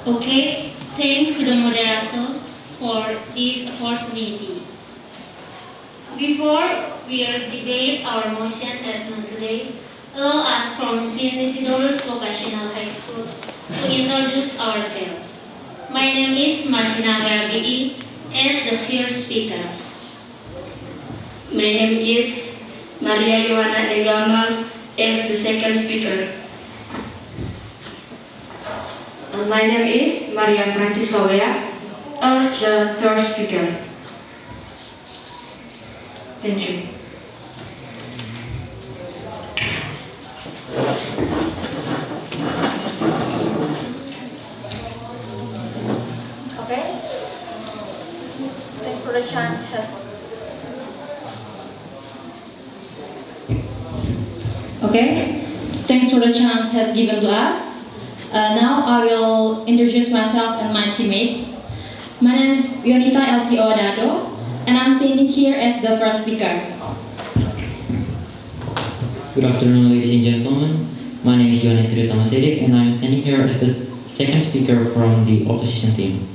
Okay, thanks to the moderator for this opportunity. Before we debate our motion at noon today, allow us from St. Isidorus Vocational High School to introduce ourselves. My name is Martina Babi as the first speaker. My name is Maria Johanna Negama as the second speaker. My name is Maria Francisca Wea as the third speaker. Thank you. Okay. Thanks for the chance. Thanks for the chance has given to us. Now I will introduce myself and my teammates. My name is Yonita Elsie Owadado, and I'm standing here as the first speaker. Good afternoon, ladies and gentlemen. My name is Johannes Tamasedik, and I'm standing here as the second speaker from the opposition team.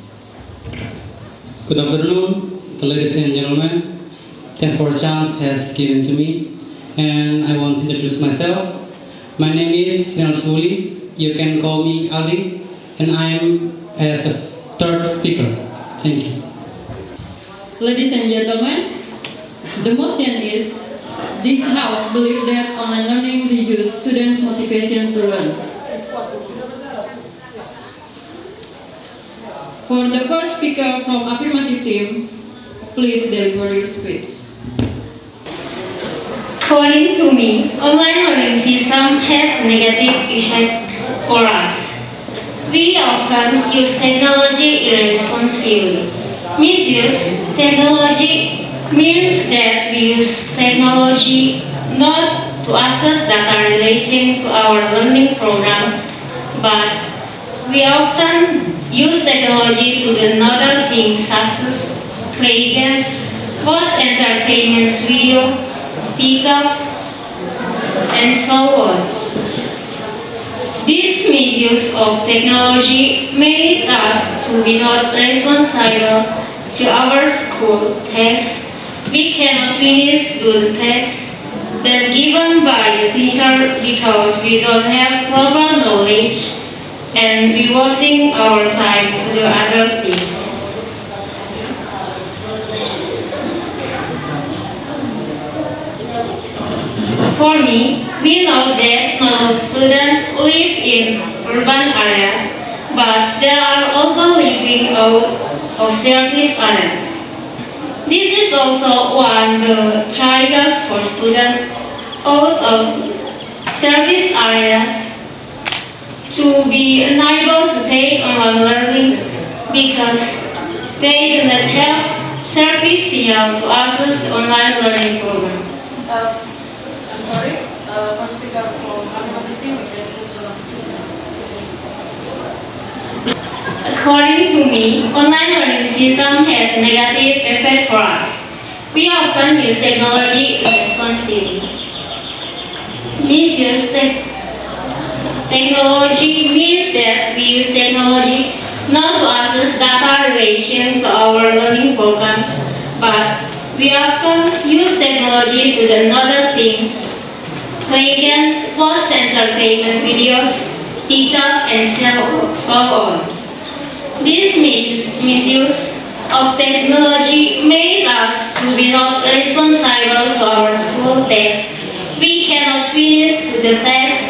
Good afternoon, ladies and gentlemen. Thanks for the chance has given to me, and I want to introduce myself. My name is Sinar Suli. You can call me Aldi, and I am as the third speaker. Thank you. Ladies and gentlemen, the motion is this House believes that online learning reduces students' motivation to learn. For the first speaker from affirmative team, please deliver your speech. According to me, online learning system has a negative effect for us. We often use technology irresponsibly. Misuse technology means that we use technology not to access data relating to our learning program, but we often use technology to do other things such as play games, watch entertainment video, tingkat, and so on. This misuse of technology made us to be not responsible to our school tests. We cannot finish the tests that given by the teacher because we don't have proper knowledge and we wasting our time to do other things. For me, we know that not all students live in urban areas, but there are also living out of service areas. This is also one of the triggers for students out of service areas to be unable to take online learning because they do not have service signal to access the online learning program. According to me, online learning system has a negative effect for us. We often use technology irresponsibly. Misuse technology means that we use technology not to access data relation to our learning program, but we often use technology to do other things, play games, watch entertainment videos, tingkat, and so on. This misuse of technology made us to be not responsible to our school tests. We cannot finish the tests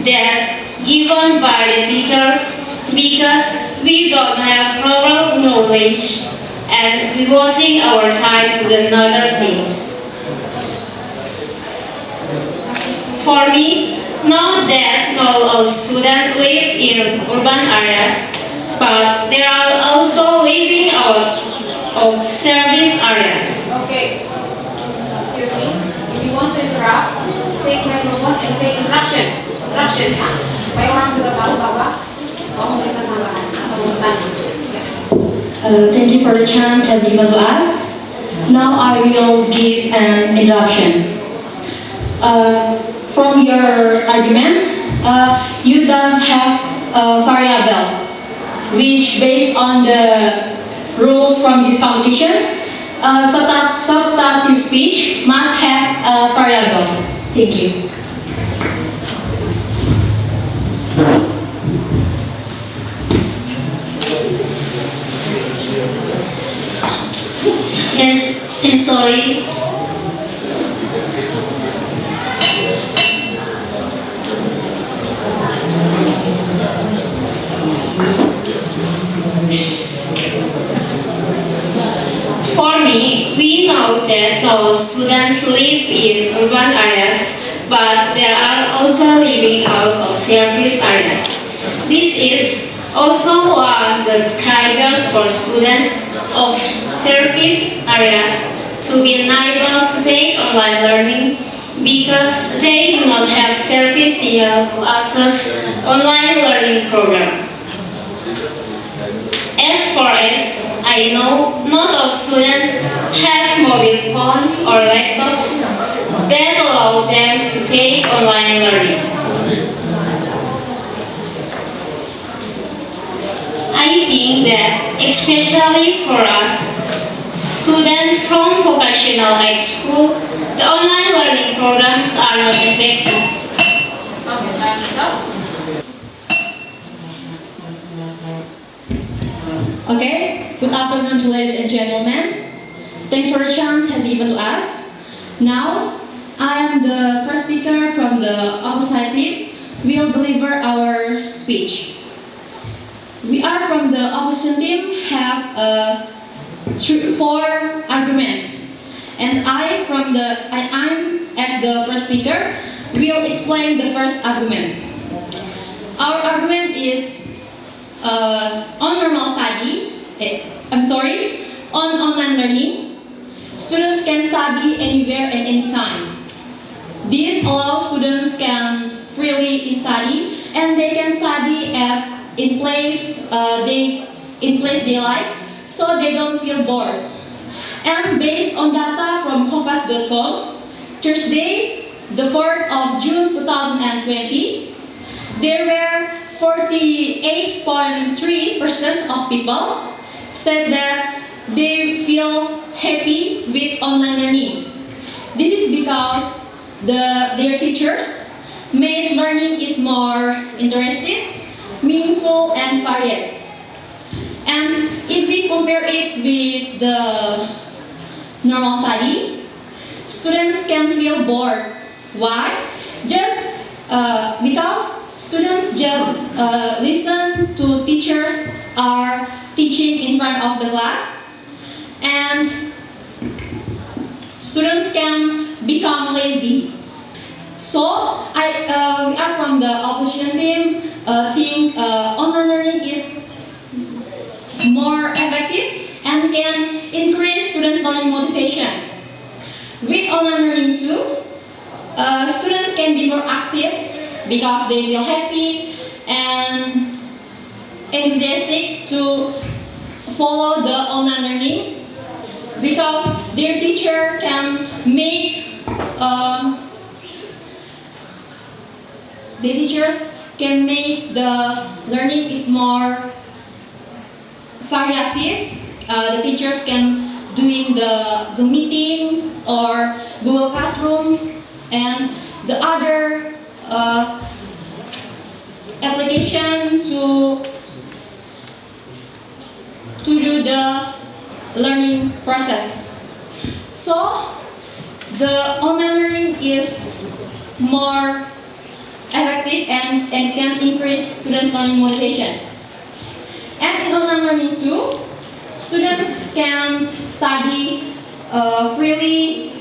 that given by the teachers because we don't have proper knowledge and we wasting our time to do other things. For me, know that not all students live in urban areas, but there are also living out of service areas. Okay. Excuse me. If you want to interrupt, take microphone and say interruption. Interruption ya. Supaya orang juga tahu bahwa kamu memberikan sambahan atau bertanya. Thank you for the chance has given to us. Now I will give an interruption. From your argument, you don't have a variable. which based on the rules from this competition, substantive speech must have a variable. Thank you. Yes, I'm sorry. For me, we know that all students live in urban areas, but there are also living out of service areas. This is also one of the triggers for students of service areas to be unable to take online learning because they do not have service signal to access online learning program. As far as I know, not all students have mobile phones or laptops that allow them to take online learning. I think that especially for us, students from vocational high school, the online learning programs are not effective. Okay, time is up. Okay, good afternoon to ladies and gentlemen. Thanks for the chance has given to us. Now, I am the first speaker from the opposite team. We'll deliver our speech. We are from the opposition team have four arguments, and I'm as the first speaker will explain the first argument. Our argument is on normal study. On online learning. Students can study anywhere and anytime. This allows students can freely study, and they can study in place they like, so they don't feel bored. And based on data from Kompas.com, Thursday, the 4th of June 2020, there were 48.3% of people said that they feel happy with online learning. This is because their teachers made learning is more interesting, meaningful, and varied. And if we compare it with the normal study, students can feel bored. Why? Just because students just listen to teachers are teaching in front of the class, and students can become lazy. So we are from the opposition team think online learning is more effective and can increase students' learning motivation. With online learning too, students can be more active because they feel happy and enthusiastic to follow the online learning because their teacher can make the teachers can make the learning is more variative. The teachers can doing the Zoom meeting or Google Classroom and the other application to do the learning process. So the online learning is more effective and can increase students' learning motivation. And in online learning too, students can study freely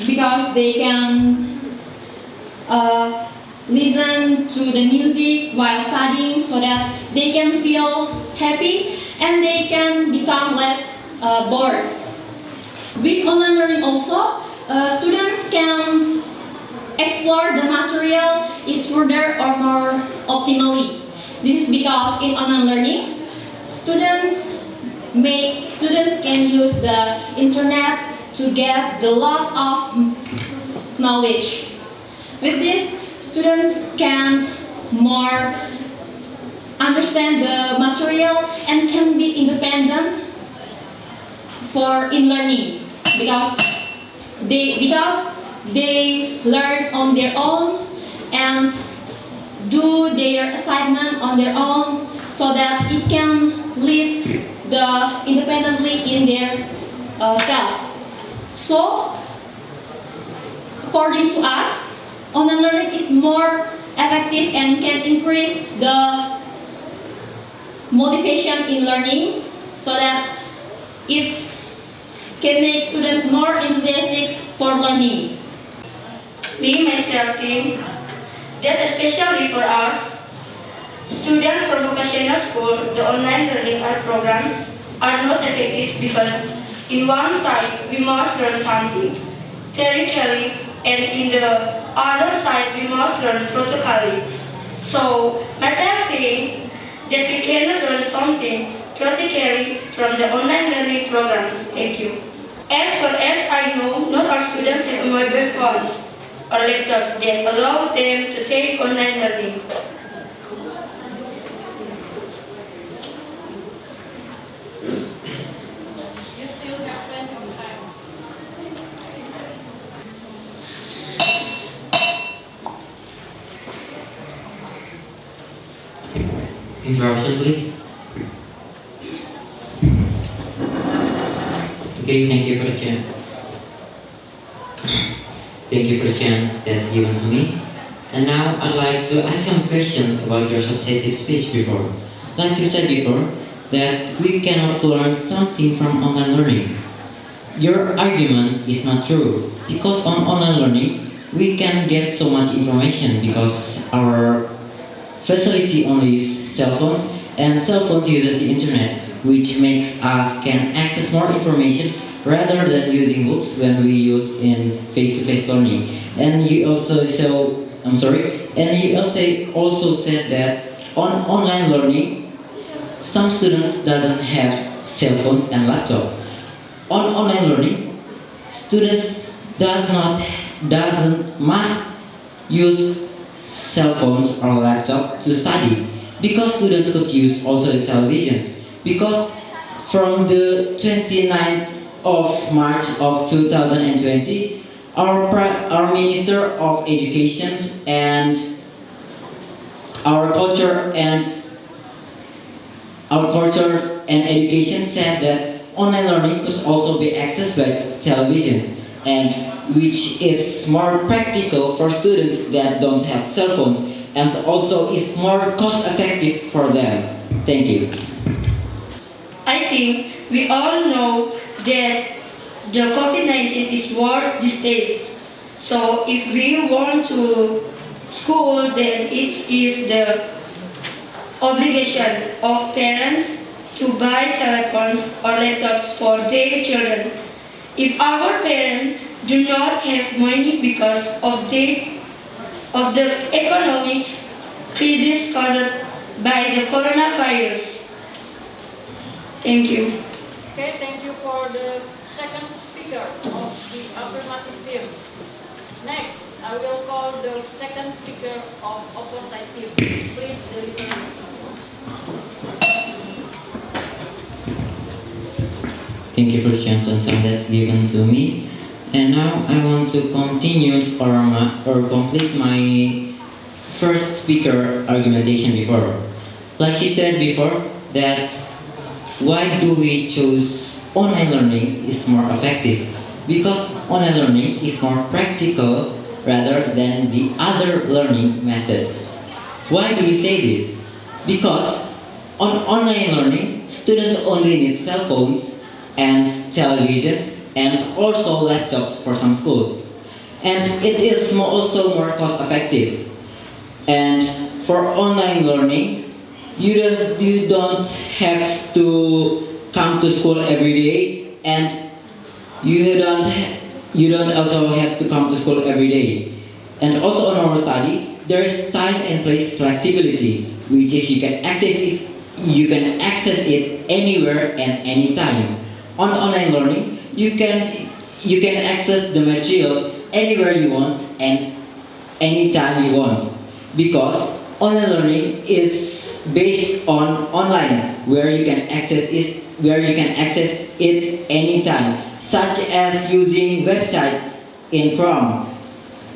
because they can listen to the music while studying so that they can feel happy and they can become less bored. With online learning also, students can explore the material is further or more optimally. This is because in online learning, students can use the internet to get the lot of knowledge. With this, students can more understand the material and can be independent in learning because they learn on their own and do their assignment on their own so that it can lead independently in their self. So, according to us, online learning is more effective and can increase the motivation in learning so that it can make students more enthusiastic for learning. Me, myself, think that especially for us, students from vocational school, the online learning programs are not effective because in one side we must learn something theoretically and in the other side we must learn practically. So myself think that we cannot learn something practically from the online learning programs. Thank you. As far as I know, not all students have mobile phones or laptops that allow them to take online learning. You still have plenty of time. Introduction, please. Okay, thank you for the chance. Thank you for the chance that's given to me. And now I'd like to ask some questions about your substantive speech before. Like you said before, that we cannot learn something from online learning. Your argument is not true, because on online learning, we can get so much information because our facility only uses cell phones, and cell phones uses the internet, which makes us can access more information rather than using books when we use in face-to-face learning. And you also also said that on online learning, some students doesn't have cell phones and laptop. On online learning, students must use cell phones or laptop to study because students could use also the televisions. Because from the 29th of March of 2020, our Minister of Education and our culture and education said that online learning could also be accessed by televisions, and which is more practical for students that don't have cell phones, and also is more cost effective for them. Thank you. I think we all know that the COVID-19 is world these days. So if we want to school, then it is the obligation of parents to buy telephones or laptops for their children. If our parents do not have money because of the economic crisis caused by the coronavirus. Thank you. Okay, thank you for the second speaker of the affirmative team. Next, I will call the second speaker of opposite team. Please deliver. Thank you for the chance and time that's given to me. And now I want to continue or complete my first speaker argumentation before. Like she said before, that why do we choose online learning is more effective? Because online learning is more practical rather than the other learning methods. Why do we say this? Because on online learning, students only need cell phones and televisions and also laptops for some schools. And it is also more cost effective. And for online learning, you don't have to come to school every day, and you don't also have to come to school every day. And also on our study, there's time and place flexibility, which is you can access it anywhere and anytime. On online learning, you can access the materials anywhere you want and anytime you want, because online learning is based on online, where you can access it anytime, such as using websites in Chrome.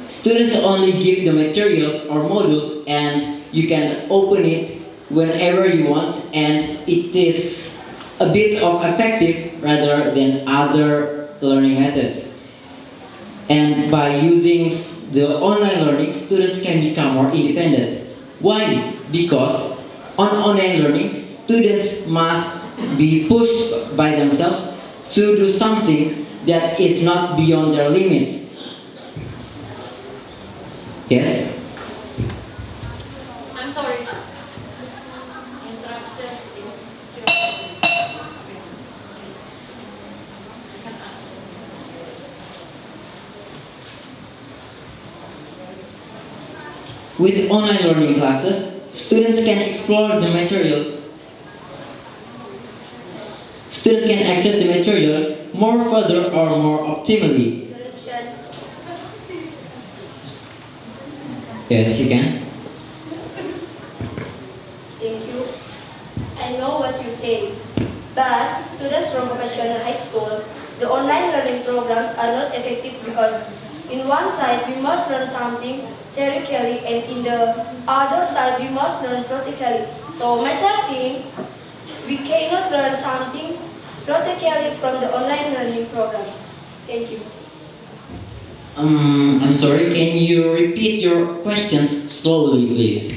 Students only give the materials or modules, and you can open it whenever you want, and it is a bit of effective rather than other learning methods. And by using the online learning, students can become more independent. Why? Because on online learning, students must be pushed by themselves to do something that is not beyond their limits. Yes? I'm sorry. Interruption is With online learning classes, students can explore the materials. Students can access the material more further or more optimally. Yes, you can. Thank you. I know what you say, but students from vocational high school, the online learning programs are not effective because in one side we must learn something theoretically, and in the other side we must learn practically. So myself think we cannot learn something practically from the online learning programs. Thank you. I'm sorry, can you repeat your questions slowly, please?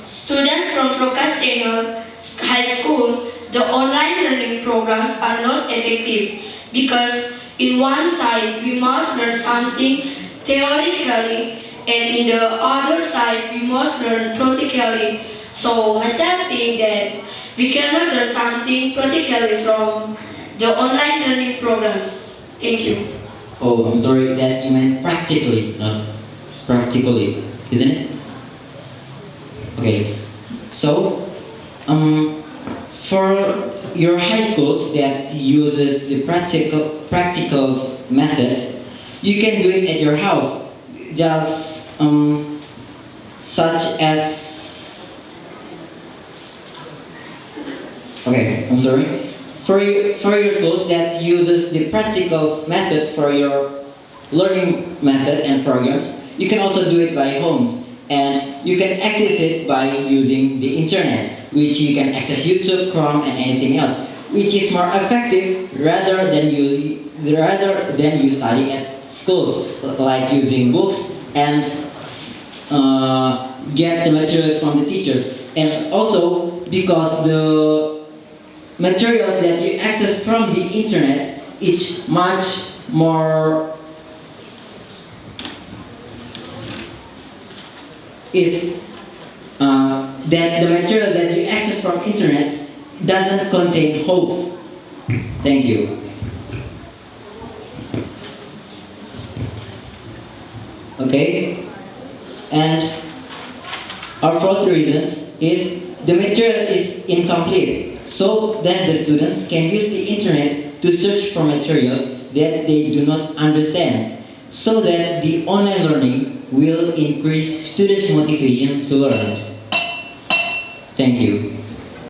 Students from vocational high school, the online learning programs are not effective because in one side we must learn something theoretically, and in the other side we must learn practically. So myself think that we cannot learn something practically from the online learning programs. Thank you. Oh, I'm sorry, that you meant practically, not practically, isn't it? Okay, so for your high schools that uses the practicals method, you can do it at your house, just such as. Okay, I'm sorry. For your schools that uses the practicals methods for your learning method and programs, you can also do it by homes. And you can access it by using the internet, which you can access YouTube, Chrome, and anything else, which is more effective rather than you study at schools, like using books and get the materials from the teachers. And also because the materials that you access from the internet is much more that the material that you access from internet doesn't contain hoax. Thank you. Okay, and our fourth reason is the material is incomplete, so that the students can use the internet to search for materials that they do not understand, so that the online learning will increase students' motivation to learn. Thank you.